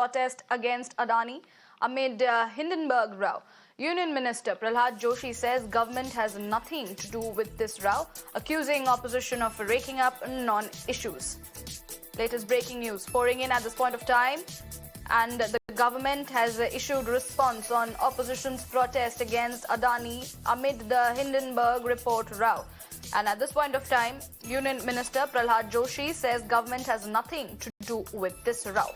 protest against Adani amid Hindenburg row. Union Minister Pralhad Joshi says government has nothing to do with this row, accusing opposition of raking up non-issues. Latest breaking news pouring in at this point of time, and the government has issued response on opposition's protest against Adani amid the Hindenburg report row. And at this point of time, Union Minister Pralhad Joshi says government has nothing to do with this row.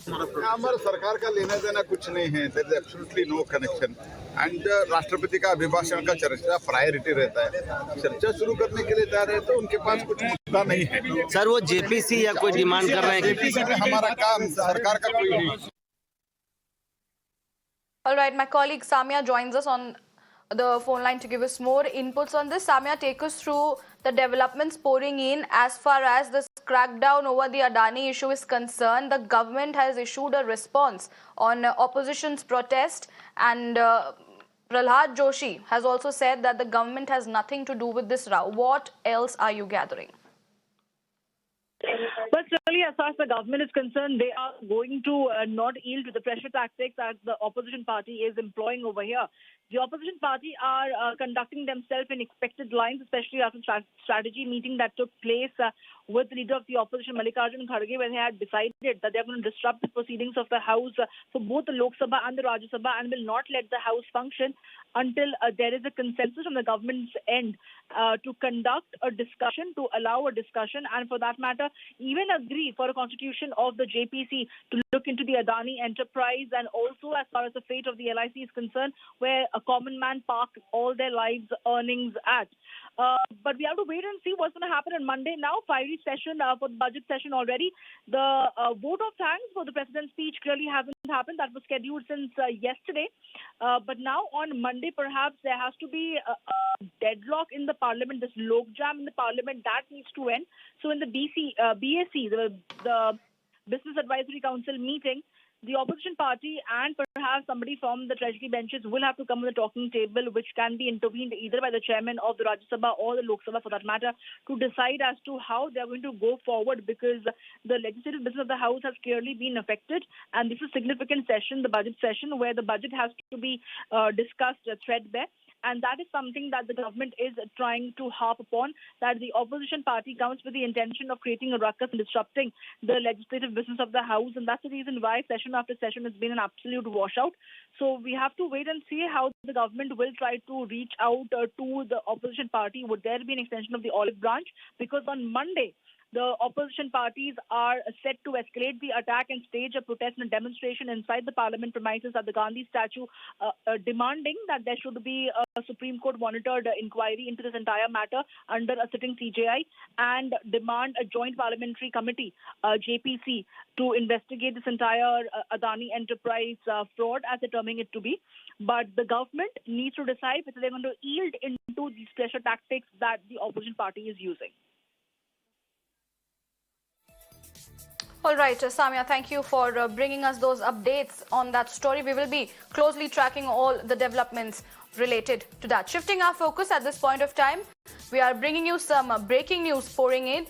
हमारे सरकार का लेना देना कुछ नहीं है. There is absolutely no connection. And राष्ट्रपति का अभिभाषण का चर्चा प्रायोरिटी रहता है. चर्चा शुरू करने के लिए तैयार है तो उनके पास कुछ मुद्दा नहीं है. सर वो जेपीसी या कोई डिमांड कर रहे हैं? जेपीसी में हमारा काम सरकार का कोई नहीं. All right, my colleague Samia joins us on the phone line to give us more inputs on this. Samia, take us through the developments pouring in as far as this crackdown over the Adani issue is concerned. The government has issued a response on opposition's protest, and Pralhad Joshi has also said that the government has nothing to do with this row. What else are you gathering? But certainly, as far as the government is concerned, they are going to not yield to the pressure tactics that the opposition party is employing over here. The opposition party are conducting themselves in expected lines, especially after the strategy meeting that took place with the leader of the opposition, Mallikarjun Kharge, where they had decided that they are going to disrupt the proceedings of the House for both the Lok Sabha and the Rajya Sabha, and will not let the House function until there is a consensus from the government's end to conduct a discussion, to allow a discussion, and for that matter, even agree for a constitution of the JPC to look into the Adani enterprise, and also as far as the fate of the LIC is concerned, where a common man parked all their lives' earnings at. But we have to wait and see what's going to happen on Monday. Now, fiery session for the budget session already. The vote of thanks for the president's speech clearly hasn't happened. That was scheduled since yesterday. But now on Monday, perhaps there has to be a deadlock in the parliament, this log jam in the parliament, that needs to end. So in the BAC, the Business Advisory Council meeting, the opposition party and perhaps somebody from the treasury benches will have to come on the talking table, which can be intervened either by the chairman of the Rajya Sabha or the Lok Sabha for that matter, to decide as to how they are going to go forward, because the legislative business of the House has clearly been affected, and this is a significant session, the budget session, where the budget has to be discussed threadbare. And that is something that the government is trying to harp upon, that the opposition party comes with the intention of creating a ruckus and disrupting the legislative business of the House. And that's the reason why session after session has been an absolute washout. So we have to wait and see how the government will try to reach out to the opposition party. Would there be an extension of the olive branch? Because on Monday, the opposition parties are set to escalate the attack and stage a protest and a demonstration inside the parliament premises at the Gandhi statue, demanding that there should be a Supreme Court monitored inquiry into this entire matter under a sitting CJI, and demand a joint parliamentary committee, JPC, to investigate this entire Adani enterprise fraud, as they're terming it to be. But the government needs to decide whether they're going to yield into these pressure tactics that the opposition party is using. All right, Samia, thank you for bringing us those updates on that story. We will be closely tracking all the developments related to that. Shifting our focus at this point of time, we are bringing you some breaking news pouring in.